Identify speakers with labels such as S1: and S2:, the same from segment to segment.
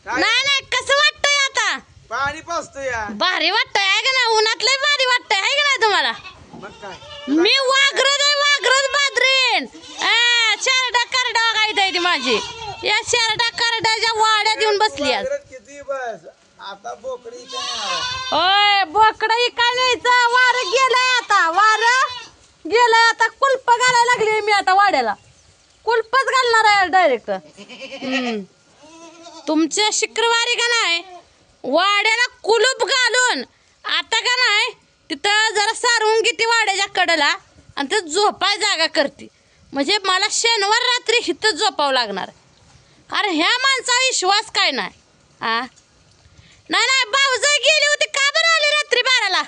S1: नाही नाही कसं वाटतंय आता
S2: पाणी पाजतोय
S1: भारी वाटतंय आहे का नाही उन्हात लय भारी वाटतंय आहे का नाही तुम्हाला
S2: मग काय
S1: मी वाघरच बादरीन शर्टा करडा काय ती माझी या शर्टा करडाच्या वाड्यात येऊन बसली आज
S2: किती बस आता बोकडी
S1: ओय बोकडं काय न्यायचं वार गेलंय आता कुलप घालायला लागली मी आता वाड्याला कुलपच घालणार आहे डायरेक्ट तुमच्या शुक्रवारी का नाही वाड्याला कुलूप घालून आता का नाही तिथं जरा सारवून घेते वाड्याच्या कडेला आणि ते झोपाय जागा करते म्हणजे मला शनिवार रात्री हिथं झोपावं लागणार कारण ह्या माणसाचा विश्वास काय नाही आ नाही नाही भाऊजाई गेली होती का बरं आली रात्री 12ला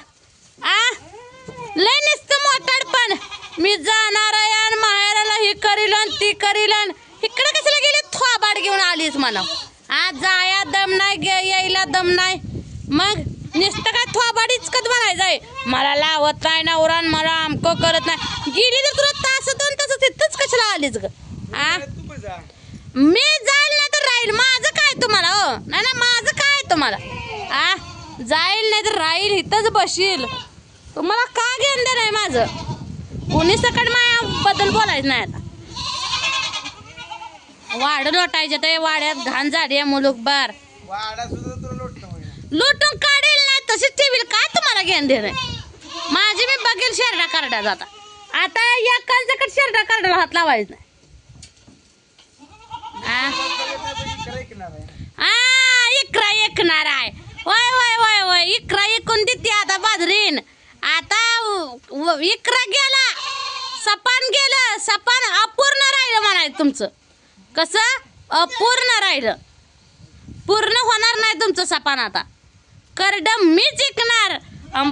S1: लय नुसतं मोठाड पण मी जाणार आहे आणि माहेराला ही करील आणि ती करील इकडे कशाला गेली थोबाड घेऊन आलीस म्हणा जाया दम नाही यायला दम नाही मग नुसतं काय थोबाडीच कद म्हणायचंय मला लावत नाही नवरा मला आमकं करत नाही गेली तर तुला तास 2 तास तिथंच कशाला आलीच ग मी जाईल नाही तर राहील माझं काय तुम्हाला हो नाही ना माझं काय तुम्हाला जाईल नाही तर राहील इथंच बशील तुम्हाला का घेणं नाही माझं कोणी सकट माझ्याबद्दल बोलायचं नाही आता वाढ लोटायचे तर वाड्यात घाण झाडी मुलूकभर लुटून काढेल नाही तशीच ठेवील काय तुम्हाला घेणं देणं माझी मी बघेल शर्टा करडा जाता आता या कालच्याकडे शर्टा करडाला हात लावायचं नाही इकरा ऐकणार आहे वय वय वय वय इकरा ऐकून देते आता बाजरीन आता इकरा गेला सपान अपूर्ण राहिलं म्हणायचं तुमचं कसं अपूर्ण राहिलं पूर्ण होणार नाही तुमचं सपान आता करड मीच ऐकणार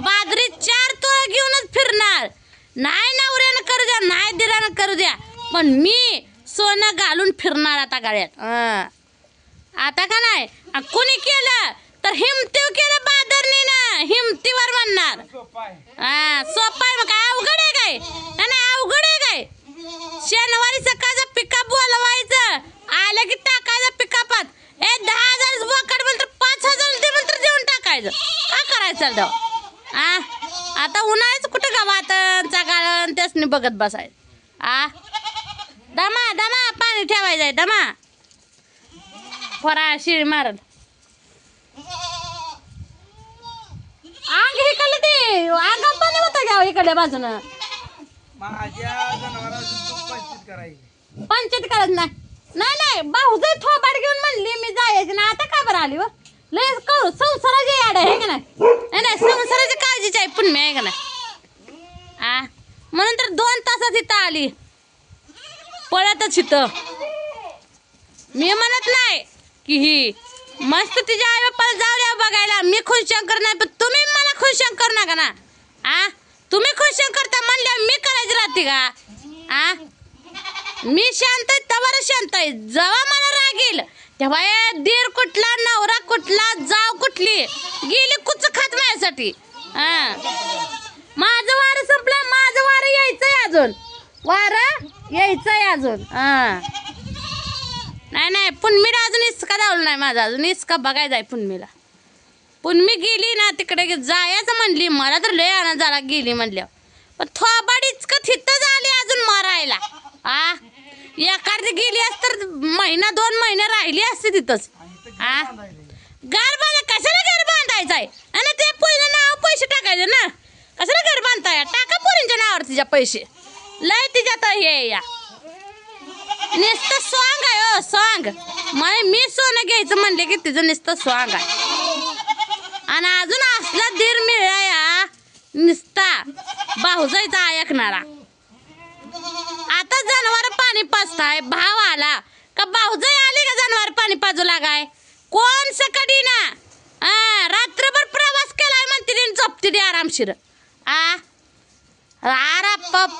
S1: बाजरी 4 तोळ घेऊनच फिरणार नाही नवऱ्यानं करू द्या नाही दिरानं करू द्या पण मी सोनं घालून फिरणार आता गाड्यात आता का नाही कोणी केलं तर हिमतीव केलं बादरणीनं हिमतीवर म्हणणार सोपाय मग काय अवघड आहे काय नाही अवघड आहे काय शनिवारी सकाळचं पिकअप बोलवायचं आलं की टाकायचं पिकअपात 10,000 बोकड म्हणतर 5,000 दे म्हणतर देऊन टाकायचं का करायचं आता उन्हाळ्याच कुठं गावात गाळण त्यासनी बघत बसायचं दमा पाणी ठेवायचंय दमा फरा शिळी मारल अंग इकडे ते अंगा पाणी होतं घ्यावं इकडल्या बाजूनं पंचायत करत नाही भाऊजाई थोबाड घेऊन म्हणली मी जायची ना आता काय बरं आली व लय करू संसाराची याड आहे का नाही संसाराची काळजीची आहे पुण्य आहे का नाही म्हणून तर 2 तासात इथं आली पळतच इथं मी म्हणत नाही की ही मस्त तिच्या आई बाप्पाला जाऊ द्या बघायला मी खुश शंकर नाही पण तुम्ही मला खुश शंकर नका ना तुम्ही खुश शंकर म्हणल्या मी करायची राहते का मी शांत आहे तवर शांत आहे जेव्हा मला राग येईल तेव्हा दीर कुठला नवरा कुठला जाव कुठली गेली कुच खात माझ्यासाठी माझं वार संपलं माझं वार यायचंय अजून वार यायचंय अजून नाही पुनमीला अजून इसका धावलं नाही माझा अजून इसका बघायचा आहे पुनमीला पुनमी गेली ना तिकडे जायचं म्हणली मला तर लय आनंद झाला गेली म्हणल्या पण थोबाडीच का तिथं झाली अजून मारायला एखादी गेली असत तर 1-2 महिने राहिली असते तिथंच घर बांधा कशाला घर बांधायचं आहे आणि ते पुढे नाव पैसे टाकायचे ना कशाला घर बांधताय टाका पोरींच्या नावावर तिच्या पैसे लय तिच्यात हे या नुसतं स्वांग आहे हो स्वांग मी सोनं घ्यायचं म्हणले की तिचं नुसतं स्वांग आहे आणि अजून असला धीर मिळला या नुसता भाऊजाईचा ऐकणारा आता जनावर पाणी पाजताय भाव आला का भाऊजाई आली का जनावर पाणी पाजू लागाय कोण सकडी ना रात्रभर प्रवास केलाय म्हणते झोपते दे आरामशीर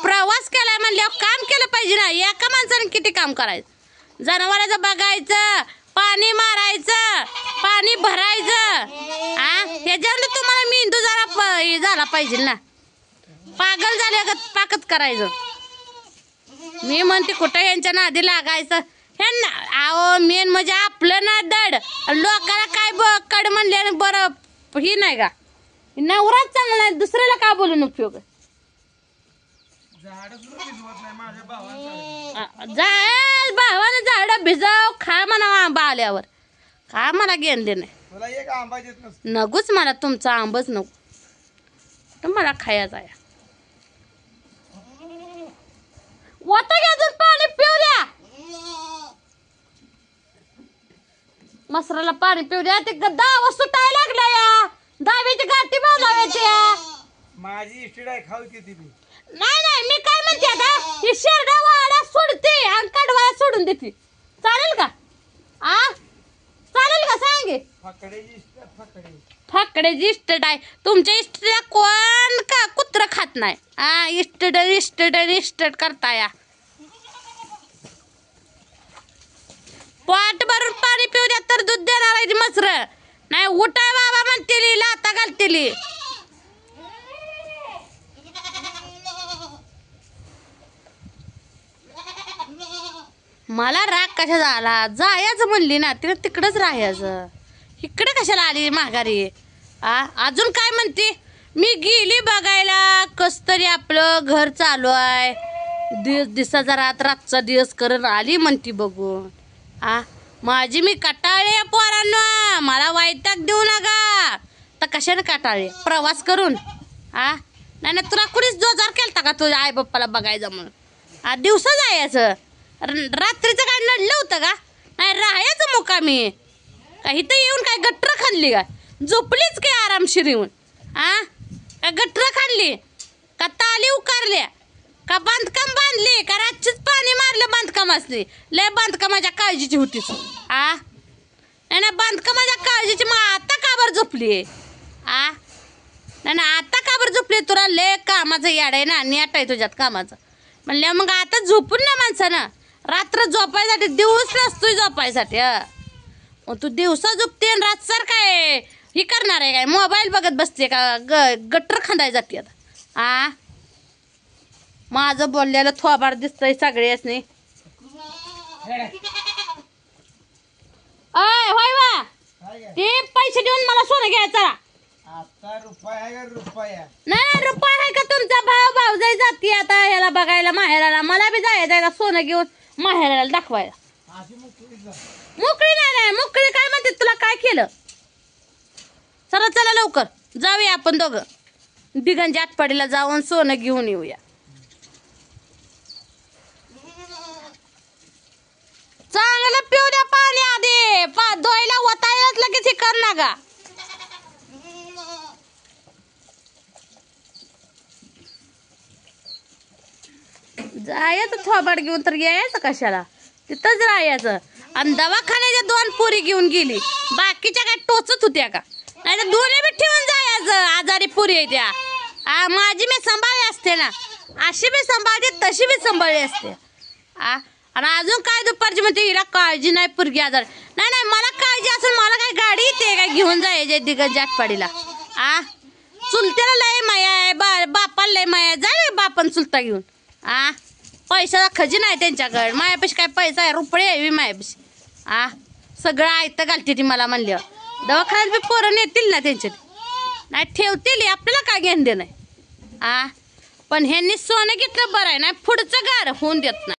S1: प्रवास केलाय म्हणल्यावर काम केलं पाहिजे ना एका माणसाने किती काम करायचं जनावरांचं बघायचं पाणी मारायचं पाणी भरायचं ह्याच्यावर तुम्हाला मेंदू जरा झाला पाहिजे ना पागल झाले पाकच करायचं मी म्हणते कुठं यांच्या नादी लागायचं ह्यांना अहो मेन म्हणजे आपलं ना दड लोकांना काय कड म्हणले बरं ही नाही का नवराच चांगला आहे दुसऱ्याला का बोलून उपयोग भावानं झाड भिजाव खा म्हणा आंबा आल्यावर खा मला घेण दे नाही
S2: तुला एक आंबा देत नसतो
S1: नकोच मला तुमचा आंबच नको तर मला खायचा आहे वाटा घ्या अजून पाणी पिवल्या मसराला पाणी पिवल्या ते दावा सुटायला लागला या दाव्याची गाठी बांधाव्याच्या
S2: माझी इष्टीड आहे खाऊ किती बी
S1: नाही नाही मी काय म्हणते आता ही शेरडा वाडा सोडते आणि कडवा सोडून देते चालेल का आ चालेल का सांगे
S2: फकड्याची इष्ट फकडे
S1: फाकड्याची इस्टेट आहे तुमच्या इस्टेटला कोण का कुत्र खात नाही आ इस्टेट करता या पोट भरून पाणी पिऊ द्या तर दूध देणार आहे ती मसर नाही उठाय बाबा म्हणतेली लाता घालतेली मला राग कशा झाला जायचं म्हणली ना तिला तिकडच राहायचं इकडे कशाला आली माघारी अजून काय म्हणते मी गेली बघायला कस तरी आपलं घर चालू आहे दिवसाचा रातचा दिवस करून आली म्हणती बघून माझी मी कटाळे पोरांना मला वैताग देऊ नका तर कशाने कटाळे प्रवास करून नाही ना तुला कुणीच जोजार केलता का तुझ्या आई बाप्पाला बघायचं म्हणून दिवसा जायचं रात्रीचं काय नडलं होतं का नाही राहायचं मुकामी का इथं येऊन काय गट्टर खाल्ली का झोपलीच काय आरामशीर येऊन का गट्टर खाल्ली का ताली उकारल्या का बांधकाम बांधली का रातचीच पाणी मारलं बांधकाम असली लय बांधकामाच्या काळजीची होतीच नाही बांधकामाच्या काळजीची मग आता का बरं झोपली नाही आता का बरं झोपली तुला लय कामाचं याड आहे ना नेट आहे तुझ्यात कामाचं म्हणल्या मग आता झोपून ना माणसानं रात्र झोपायसाठी दिवस नसतोय झोपायसाठी मग तू दिवसा झोपते आणि रातसर काय ही करणार आहे काय मोबाईल बघत बसते का गट्टर खांदाय जाते आता माझं बोललेलं थोबाड दिसतंय सगळेच नाही होय वा ते पैसे देऊन मला सोनं घ्यायचा
S2: आता रुपया
S1: नाही रुपया आहे का तुमचा भाव जाई जाते आता याला बघायला माहेराला मला बी जायचं सोनं घेऊन माहेराला दाखवायला मोकळी नाही मोकळी काय म्हणते तुला काय केलं चला लवकर जाऊया आपण दोघं दिगंजी आटपाडीला जाऊन सोनं घेऊन येऊया चांगलं पिऊ द्या पाणी आधी धुवायला वतायलाच लगेच हे कर ना गा जायचं थोबाड घेऊन तर यायचं कशाला तिथंच राहायचं आणि दवाखान्याच्या 2 पोरी घेऊन गेली बाकीच्या काय टोचत होत्या का नाही तर दोन्ही बी ठेवून जायचं आजारी पोरी आहे त्या माझी मी सांभाळली असते ना अशी बी सांभाळते तशी बी सांभाळली असते आणि अजून काय दुपारची म्हणते हिला काळजी नाही पोरगी आजार नाही मला काळजी असेल मला काय गाडी येते काय घेऊन जायचे दिगंजी आटपाडीला चुलत्याला लय माया आहे बापाला लय माया आहे जाय बापन चुलता घेऊन पैशाचा खजिना आहे त्यांच्याकडे मायापाशी काय पैसा आहे रुपये आहे मायापाशी सगळं आयतं घालते ती मला म्हणल्यावर दवाखान्यात बी पोरं येतील ना त्यांच्या नाही ठेवतील आपल्याला काय घेणं दे नाही पण ह्यांनी सोनं घेतलं बरं आहे ना पुढचं घर होऊन देत नाही